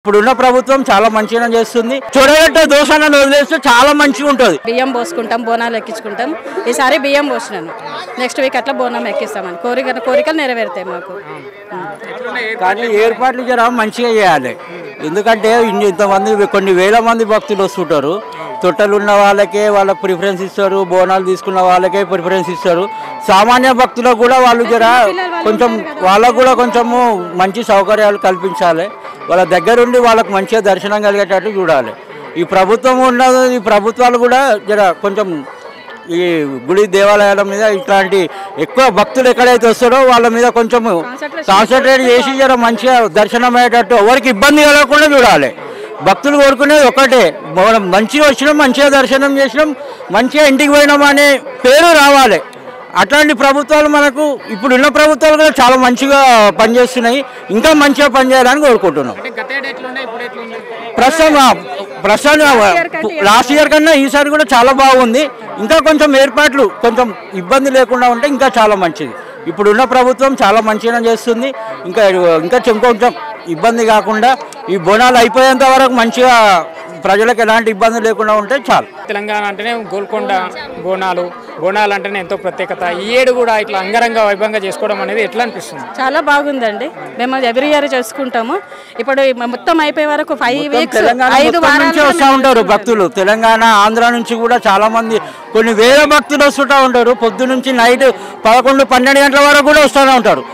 ఇప్పుడున్న ప్రభుత్వం చాలా మంచిగా చేస్తుంది. చూడగట్టే దోషాలను వదిలేస్తే చాలా మంచిగా ఉంటుంది. బియ్యం పోసుకుంటాం, బోనాలు ఎక్కించుకుంటాం. ఈసారి బియ్యం పోసినాను, నెక్స్ట్ వీక్ అట్లా బోనం ఎక్కిస్తామని కోరికలు నెరవేరుతాయి మాకు. కానీ ఏర్పాట్లు జర మంచిగా చేయాలి. ఎందుకంటే ఇంతమంది కొన్ని వేల మంది భక్తులు వస్తుంటారు. తొట్టలు ఉన్న వాళ్ళకే వాళ్ళకి ప్రిఫరెన్స్ ఇస్తారు, బోనాలు తీసుకున్న వాళ్ళకే ప్రిఫరెన్స్ ఇస్తారు. సామాన్య భక్తులకు కూడా వాళ్ళు జర కొంచెం వాళ్ళకు కూడా కొంచెము మంచి సౌకర్యాలు కల్పించాలి. వాళ్ళ దగ్గరుండి వాళ్ళకు మంచిగా దర్శనం కలిగేటట్టు చూడాలి. ఈ ప్రభుత్వం ఉన్నది, ఈ ప్రభుత్వాలు కూడా జర కొంచెం ఈ గుడి దేవాలయాల మీద ఇట్లాంటి ఎక్కువ భక్తులు ఎక్కడైతే వస్తారో వాళ్ళ మీద కొంచెం కాన్సన్ట్రేట్ చేసి జర మంచిగా దర్శనం అయ్యేటట్టు ఎవరికి ఇబ్బంది కలగకుండా చూడాలి. భక్తులు కోరుకునేది ఒకటే, మనం మంచిగా వచ్చినాం, మంచిగా దర్శనం చేసినాం, మంచిగా ఇంటికి పోయినాం అనే పేరు రావాలి. అట్లాంటి ప్రభుత్వాలు మనకు ఇప్పుడున్న ప్రభుత్వాలు కూడా చాలా మంచిగా పనిచేస్తున్నాయి. ఇంకా మంచిగా పనిచేయాలని కోరుకుంటున్నాం. ప్రస్తుతం లాస్ట్ ఇయర్ కన్నా ఈసారి కూడా చాలా బాగుంది. ఇంకా కొంచెం ఏర్పాట్లు కొంచెం ఇబ్బంది లేకుండా ఉంటే ఇంకా చాలా మంచిది. ఇప్పుడున్న ప్రభుత్వం చాలా మంచిగా చేస్తుంది. ఇంకా కొంచెం ఇబ్బంది కాకుండా ఈ బోనాలు అయిపోయేంత వరకు మంచిగా ప్రజలకు ఎలాంటి ఇబ్బంది లేకుండా ఉంటే చాలు. తెలంగాణ అంటేనే గోల్కొండ బోనాలు అంటేనే ఎంతో ప్రత్యేకత. ఈ ఏడు కూడా ఇట్లా అంగరంగ వైభవంగా చేసుకోవడం అనేది ఎట్లా అనిపిస్తుంది? చాలా బాగుందండి. మేము ఎవ్రీ ఇయర్ చేసుకుంటాము. ఇప్పుడు మొత్తం అయిపోయే వరకు 5 weeks నుంచి వస్తూ ఉంటారు భక్తులు. తెలంగాణ, ఆంధ్ర నుంచి కూడా చాలా మంది కొన్ని వేల భక్తులు వస్తుంటూ ఉంటారు. పొద్దు నుంచి నైట్ 11-12 గంటల వరకు కూడా వస్తూనే ఉంటారు.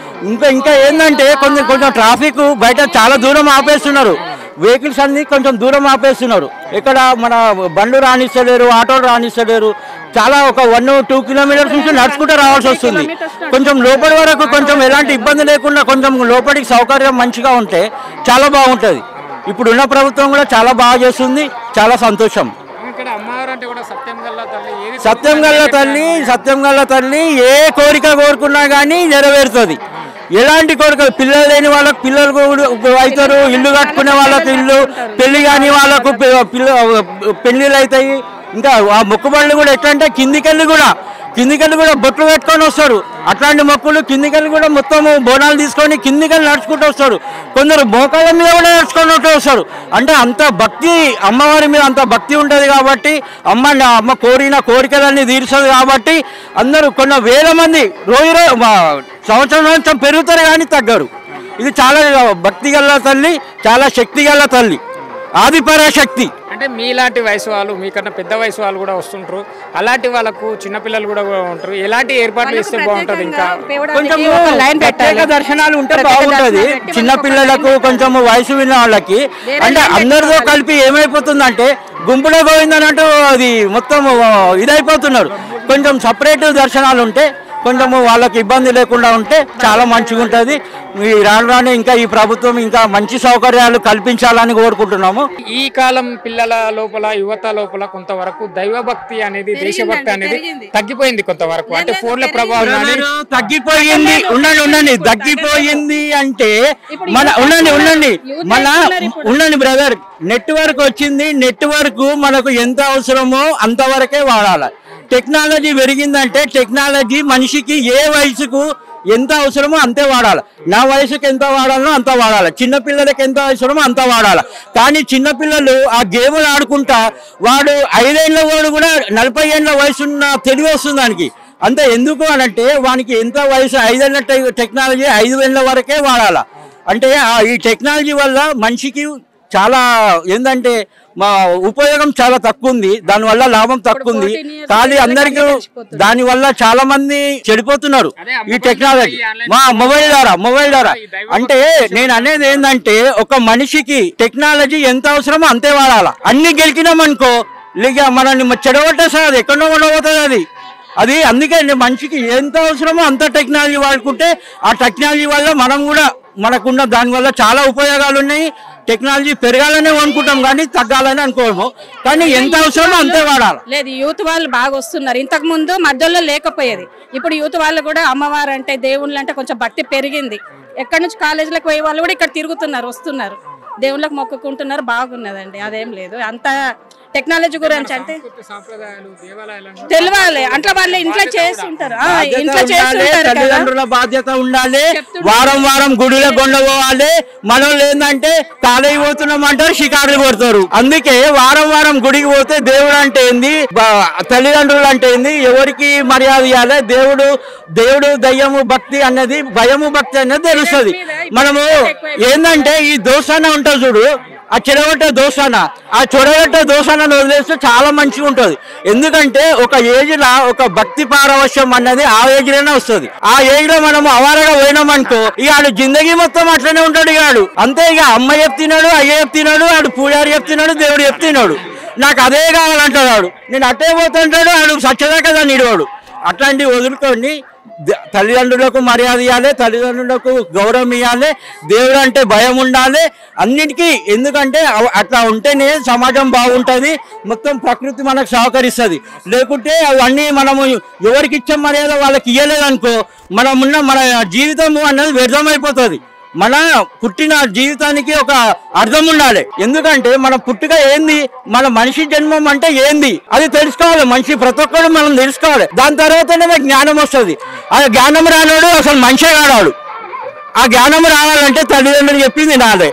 ఇంకా ఏంటంటే కొంచెం ట్రాఫిక్ బయట చాలా దూరం ఆపేస్తున్నారు. వెహికల్స్ అన్ని కొంచెం దూరం ఆపేస్తున్నారు. ఇక్కడ మన బండ్లు రాణిస్తలేరు, ఆటోలు రాణిస్తలేరు. చాలా ఒక 1-2 కిలోమీటర్స్ నుంచి నడుచుకుంటూ రావాల్సి వస్తుంది. కొంచెం లోపలి వరకు కొంచెం ఎలాంటి ఇబ్బంది లేకుండా కొంచెం లోపలికి సౌకర్యం మంచిగా ఉంటే చాలా బాగుంటుంది. ఇప్పుడున్న ప్రభుత్వం కూడా చాలా బాగా చేస్తుంది. చాలా సంతోషం. సత్యం గల్ల తల్లి ఏ కోరిక కోరుకున్నా కానీ నెరవేరుతుంది. ఎలాంటి కోరికలు, పిల్లలు లేని వాళ్ళకు పిల్లలు అవుతారు, ఇల్లు కట్టుకునే వాళ్ళకు ఇల్లు, పెళ్లి కాని వాళ్ళకు పెళ్లిళ్ళు అవుతాయి. ఇంకా ఆ మొక్కుబడులు కూడా ఎట్లా అంటే కిందికెళ్ళి కూడా బొట్లు పెట్టుకొని వస్తారు. అట్లాంటి మొక్కులు కిందికెళ్ళి కూడా మొత్తము బోనాలు తీసుకొని కిందికెళ్ళి నడుచుకుంటూ వస్తారు. కొందరు మోకాళ్ళ మీద కూడా నడుచుకుంటూ వస్తారు. అంటే అంత భక్తి, అమ్మవారి మీద అంత భక్తి ఉంటుంది కాబట్టి అమ్మ కోరిన కోరికలన్నీ తీరుస్తుంది కాబట్టి అందరూ కొన్ని వేల మంది రోజు సంవత్సరం పెరుగుతారు కానీ తగ్గరు. ఇది చాలా భక్తి గల తల్లి, చాలా శక్తి గల తల్లి, ఆదిపరాశక్తి. అంటే మీలాంటి వయసు వాళ్ళు, మీకన్నా పెద్ద వయసు వాళ్ళు కూడా వస్తుంటారు. అలాంటి వాళ్ళకు చిన్నపిల్లలు కూడా ఉంటారు. ఎలాంటి ఏర్పాట్లు ఇస్తే బాగుంటుంది? ఇంకా కొంచెం ప్రత్యేక దర్శనాలు ఉంటే బాగుంటుంది. చిన్నపిల్లలకు కొంచెం వయసు విన్న వాళ్ళకి అంటే అందరితో కలిపి ఏమైపోతుందంటే గుంపులో పోయిందన్నట్టు అది మొత్తం ఇదైపోతున్నారు. కొంచెం సపరేట్ దర్శనాలు ఉంటే కొంచెం వాళ్ళకి ఇబ్బంది లేకుండా ఉంటే చాలా మంచిగా ఉంటుంది. రాను ఇంకా ఈ ప్రభుత్వం ఇంకా మంచి సౌకర్యాలు కల్పించాలని కోరుకుంటున్నాము. ఈ కాలం పిల్లల లోపల, యువత లోపల కొంతవరకు దైవభక్తి అనేది, దేశభక్తి అనేది తగ్గిపోయింది కొంతవరకు. అంటే ఫోన్ల ప్రభావం తగ్గిపోయింది. తగ్గిపోయింది అంటే ఉండండి బ్రదర్, నెట్వర్క్ వచ్చింది. నెట్వర్క్ మనకు ఎంత అవసరమో అంతవరకే వాడాలి. టెక్నాలజీ పెరిగిందంటే టెక్నాలజీ మనిషికి ఏ వయసుకు ఎంత అవసరమో అంతే వాడాలి. నా వయసుకి ఎంత వాడాలో అంత వాడాలి. చిన్నపిల్లలకి ఎంత అవసరమో అంత వాడాలి. కానీ చిన్నపిల్లలు ఆ గేములు ఆడుకుంటా వాడు 5 ఏళ్ళ వాడు కూడా 40 ఏళ్ళ వయసున్న తెలివి వస్తుంది దానికి. అంతే ఎందుకు అనంటే వానికి ఎంత వయసు 5 ఏళ్ళ టెక్నాలజీ 5 ఏళ్ళ వరకే వాడాలి. అంటే ఈ టెక్నాలజీ వల్ల మనిషికి చాలా ఏంటంటే మా ఉపయోగం చాలా తక్కువ ఉంది, దానివల్ల లాభం తక్కువ ఉంది. కానీ అందరికీ దానివల్ల చాలా మంది చెడిపోతున్నారు ఈ టెక్నాలజీ మొబైల్ ద్వారా. అంటే నేను అనేది ఏంటంటే ఒక మనిషికి టెక్నాలజీ ఎంత అవసరమో అంతే వాడాలి. అన్ని గెలికినామనుకో లేక మనల్ని చెడగొట్టేస్తుంది, అది ఎక్కడో ఉండబోతుంది అది. అందుకే మనిషికి ఎంత అవసరమో అంత టెక్నాలజీ వాడుకుంటే ఆ టెక్నాలజీ వల్ల మనం కూడా మనకున్న దానివల్ల చాలా ఉపయోగాలు ఉన్నాయి. టెక్నాలజీ పెరగాలని అనుకుంటాం కానీ తగ్గాలని అనుకోము. కానీ ఎంత అవసరమో అంతే వాడాలి. లేదు, యూత్ వాళ్ళు బాగా వస్తున్నారు. ఇంతకు ముందు మధ్యలో లేకపోయేది. ఇప్పుడు యూత్ వాళ్ళు కూడా అమ్మవారు అంటే, దేవుళ్ళు అంటే కొంచెం భక్తి పెరిగింది. ఎక్కడి నుంచి కాలేజీలకు పోయే వాళ్ళు కూడా ఇక్కడ తిరుగుతున్నారు, వస్తున్నారు, దేవుళ్ళకి మొక్కుకుంటున్నారు. బాగున్నదండి, అదేం లేదు. అంత టెక్నాలజీ గురించి అంటే సాంప్రదాయాలు దేవాలయాలను తెలియాలి. అట్లా వాళ్ళు ఇంట్లో చేస్తుంటారు, ఇంట్లో ఉండాలి, చేస్తుంటారు కదా. తల్లిదండ్రుల బాధ్యత ఉండాలి. చెప్తుంటారు. వారం వారం గుడిలో కొండపోవాలి. మనం ఏంటంటే కాలేజీ పోతున్నాం అంటారు, షికారులు కొడతారు. అందుకే వారం వారం గుడికి పోతే దేవుడు అంటే ఏంది, తల్లిదండ్రులు అంటే ఏంది, ఎవరికి మర్యాద ఇవ్వాలి, దేవుడు దయ్యము భక్తి అన్నది, భయము భక్తి అనేది తెలుస్తుంది. మనము ఏంటంటే ఈ దోషాన ఉంటుంది చూడు, ఆ చెడగొట్టే దోషాన, ఆ చెడగొట్టే దోషాన్ని వదిలేస్తే చాలా మంచిగా ఉంటుంది. ఎందుకంటే ఒక ఏజ్ లా ఒక భక్తి పారవశ్యం అన్నది ఆ ఏజ్ లోనే వస్తుంది. ఆ ఏజ్ లో మనము అవారగా పోయినాం అనుకో, ఇక ఆడు జిందగీ మొత్తం అట్లనే ఉంటాడు. ఇక ఆడు అంతే, ఇక అమ్మ చెప్తున్నాడు, అయ్య చెప్తున్నాడు, ఆడు పూజారి చెప్తున్నాడు, దేవుడు చెప్తున్నాడు, నాకు అదే కావాలంటాడు. ఆడు నేను అట్టే పోతుంటాడు, ఆడు సచ్చదాకా దాన్ని ఇడవాడు. అట్లాంటివి వదులుకొని తల్లిదండ్రులకు మర్యాద ఇవ్వాలి, తల్లిదండ్రులకు గౌరవం ఇవ్వాలి, దేవుడు అంటే భయం ఉండాలి అన్నిటికీ. ఎందుకంటే అట్లా ఉంటేనే సమాజం బాగుంటుంది, మొత్తం ప్రకృతి మనకు సహకరిస్తుంది. లేకుంటే అవన్నీ మనము ఎవరికి ఇచ్చే మర్యాద వాళ్ళకి ఇవ్వలేదనుకో, మన జీవితము అన్నది వ్యర్థమైపోతుంది. మన పుట్టిన జీవితానికి ఒక అర్థం ఉండాలి. ఎందుకంటే మన పుట్టుక ఏంది, మన మనిషి జన్మం అంటే ఏంది అది తెలుసుకోవాలి. మనిషి ప్రతి ఒక్కరు మనం తెలుసుకోవాలి. దాని తర్వాతనే మనకు జ్ఞానం వస్తుంది. ఆ జ్ఞానం రానోడు అసలు మనిషే కాడాడు. ఆ జ్ఞానం రావాలంటే తల్లిదండ్రులు చెప్పింది నాదే.